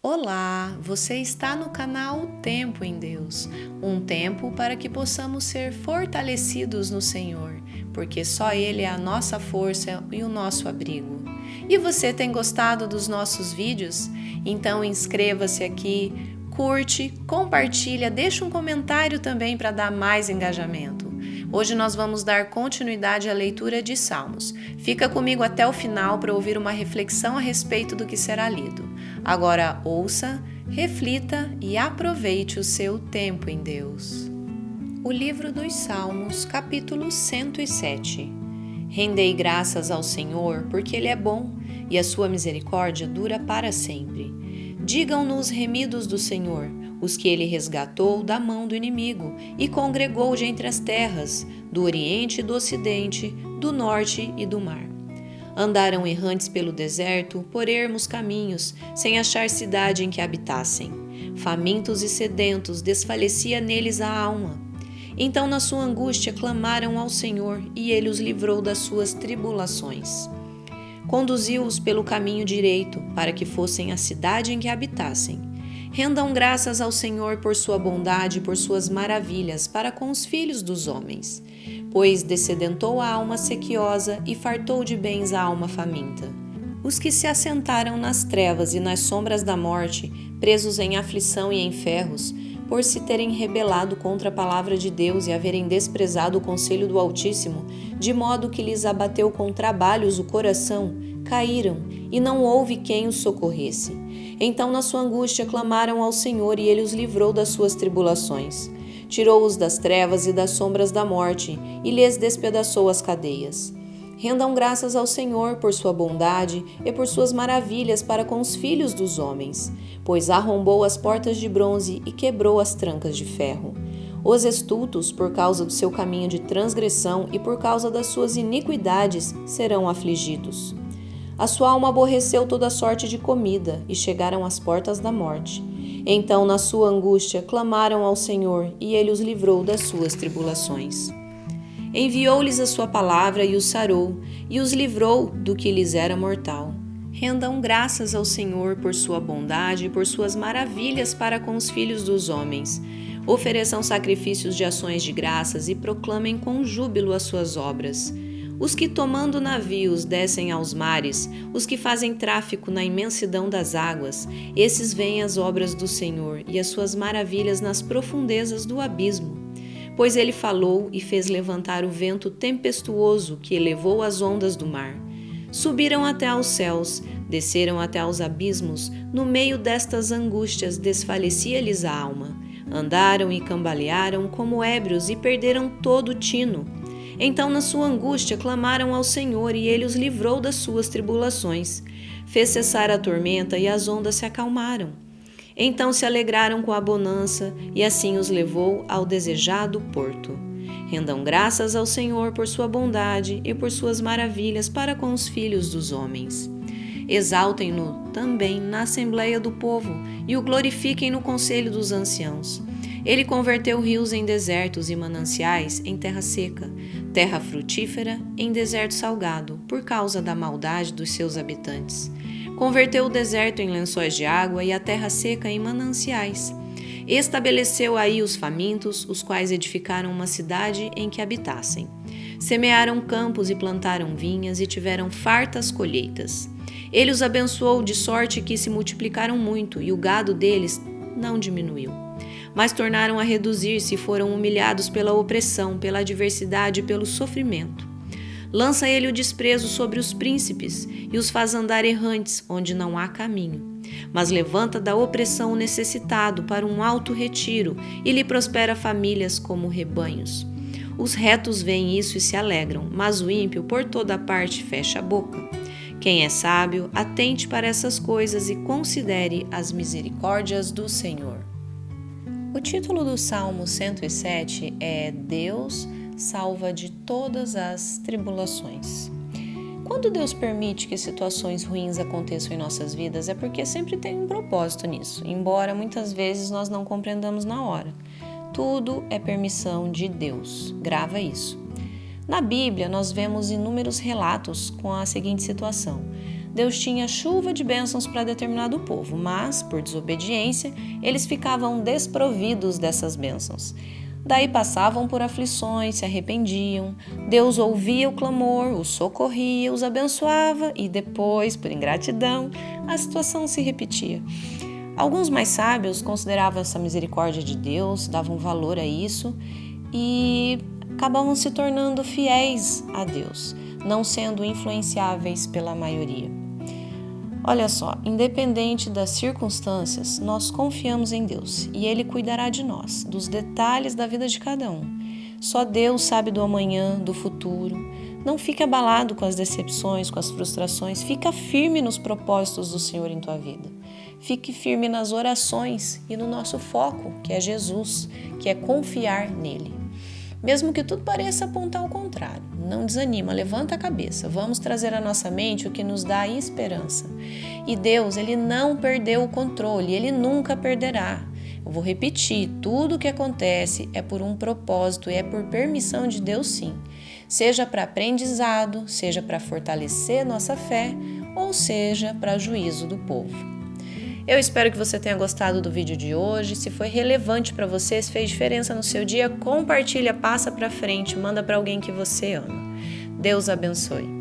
Olá, você está no canal Tempo em Deus, um tempo para que possamos ser fortalecidos no Senhor, porque só Ele é a nossa força e o nosso abrigo. E você tem gostado dos nossos vídeos? Então inscreva-se aqui, curte, compartilha, deixa um comentário também para dar mais engajamento. Hoje nós vamos dar continuidade à leitura de Salmos. Fica comigo até o final para ouvir uma reflexão a respeito do que será lido. Agora ouça, reflita e aproveite o seu tempo em Deus. O livro dos Salmos, capítulo 107. Rendei graças ao Senhor, porque Ele é bom, e a sua misericórdia dura para sempre. Digam-no os remidos do Senhor, os que Ele resgatou da mão do inimigo e congregou de entre as terras, do Oriente e do Ocidente, do Norte e do mar. Andaram errantes pelo deserto, por ermos caminhos, sem achar cidade em que habitassem. Famintos e sedentos, desfalecia neles a alma. Então, na sua angústia, clamaram ao Senhor, e Ele os livrou das suas tribulações. Conduziu-os pelo caminho direito, para que fossem à cidade em que habitassem. Rendam graças ao Senhor por sua bondade e por suas maravilhas para com os filhos dos homens. Pois dessedentou a alma sequiosa e fartou de bens a alma faminta. Os que se assentaram nas trevas e nas sombras da morte, presos em aflição e em ferros, por se terem rebelado contra a palavra de Deus e haverem desprezado o conselho do Altíssimo, de modo que lhes abateu com trabalhos o coração, caíram, e não houve quem os socorresse. Então, na sua angústia, clamaram ao Senhor, e Ele os livrou das suas tribulações. Tirou-os das trevas e das sombras da morte, e lhes despedaçou as cadeias. Rendam graças ao Senhor por sua bondade e por suas maravilhas para com os filhos dos homens, pois arrombou as portas de bronze e quebrou as trancas de ferro. Os estultos, por causa do seu caminho de transgressão e por causa das suas iniquidades, serão afligidos. A sua alma aborreceu toda sorte de comida e chegaram às portas da morte. Então, na sua angústia, clamaram ao Senhor, e Ele os livrou das suas tribulações. Enviou-lhes a sua palavra e os sarou, e os livrou do que lhes era mortal. Rendam graças ao Senhor por sua bondade e por suas maravilhas para com os filhos dos homens. Ofereçam sacrifícios de ações de graças e proclamem com júbilo as suas obras. Os que tomando navios descem aos mares, os que fazem tráfico na imensidão das águas, esses veem as obras do Senhor e as suas maravilhas nas profundezas do abismo. Pois Ele falou e fez levantar o vento tempestuoso que elevou as ondas do mar. Subiram até aos céus, desceram até aos abismos, no meio destas angústias desfalecia-lhes a alma. Andaram e cambalearam como ébrios e perderam todo o tino. Então, na sua angústia, clamaram ao Senhor, e Ele os livrou das suas tribulações. Fez cessar a tormenta, e as ondas se acalmaram. Então se alegraram com a bonança, e assim os levou ao desejado porto. Rendam graças ao Senhor por sua bondade e por suas maravilhas para com os filhos dos homens. Exaltem-no também na assembleia do povo, e o glorifiquem no conselho dos anciãos. Ele converteu rios em desertos e mananciais em terra seca, terra frutífera em deserto salgado, por causa da maldade dos seus habitantes. Converteu o deserto em lençóis de água e a terra seca em mananciais. Estabeleceu aí os famintos, os quais edificaram uma cidade em que habitassem. Semearam campos e plantaram vinhas e tiveram fartas colheitas. Ele os abençoou de sorte que se multiplicaram muito, e o gado deles não diminuiu. Mas tornaram a reduzir-se e foram humilhados pela opressão, pela adversidade e pelo sofrimento. Lança ele o desprezo sobre os príncipes e os faz andar errantes onde não há caminho. Mas levanta da opressão o necessitado para um alto retiro e lhe prospera famílias como rebanhos. Os retos veem isso e se alegram, mas o ímpio por toda parte fecha a boca. Quem é sábio, atente para essas coisas e considere as misericórdias do Senhor. O título do Salmo 107 é Deus salva de todas as tribulações. Quando Deus permite que situações ruins aconteçam em nossas vidas, é porque sempre tem um propósito nisso, embora muitas vezes nós não compreendamos na hora. Tudo é permissão de Deus, grava isso. Na Bíblia, nós vemos inúmeros relatos com a seguinte situação: Deus tinha chuva de bênçãos para determinado povo, mas, por desobediência, eles ficavam desprovidos dessas bênçãos. Daí passavam por aflições, se arrependiam, Deus ouvia o clamor, os socorria, os abençoava e depois, por ingratidão, a situação se repetia. Alguns mais sábios consideravam essa misericórdia de Deus, davam valor a isso e acabavam se tornando fiéis a Deus, não sendo influenciáveis pela maioria. Olha só, independente das circunstâncias, nós confiamos em Deus e Ele cuidará de nós, dos detalhes da vida de cada um. Só Deus sabe do amanhã, do futuro. Não fique abalado com as decepções, com as frustrações. Fica firme nos propósitos do Senhor em tua vida. Fique firme nas orações e no nosso foco, que é Jesus, que é confiar nele. Mesmo que tudo pareça apontar ao contrário, não desanima, levanta a cabeça. Vamos trazer à nossa mente o que nos dá esperança. E Deus, Ele não perdeu o controle, Ele nunca perderá. Eu vou repetir, tudo o que acontece é por um propósito e é por permissão de Deus sim. Seja para aprendizado, seja para fortalecer nossa fé ou seja para juízo do povo. Eu espero que você tenha gostado do vídeo de hoje. Se foi relevante para você, se fez diferença no seu dia, compartilha, passa para frente, manda para alguém que você ama. Deus abençoe.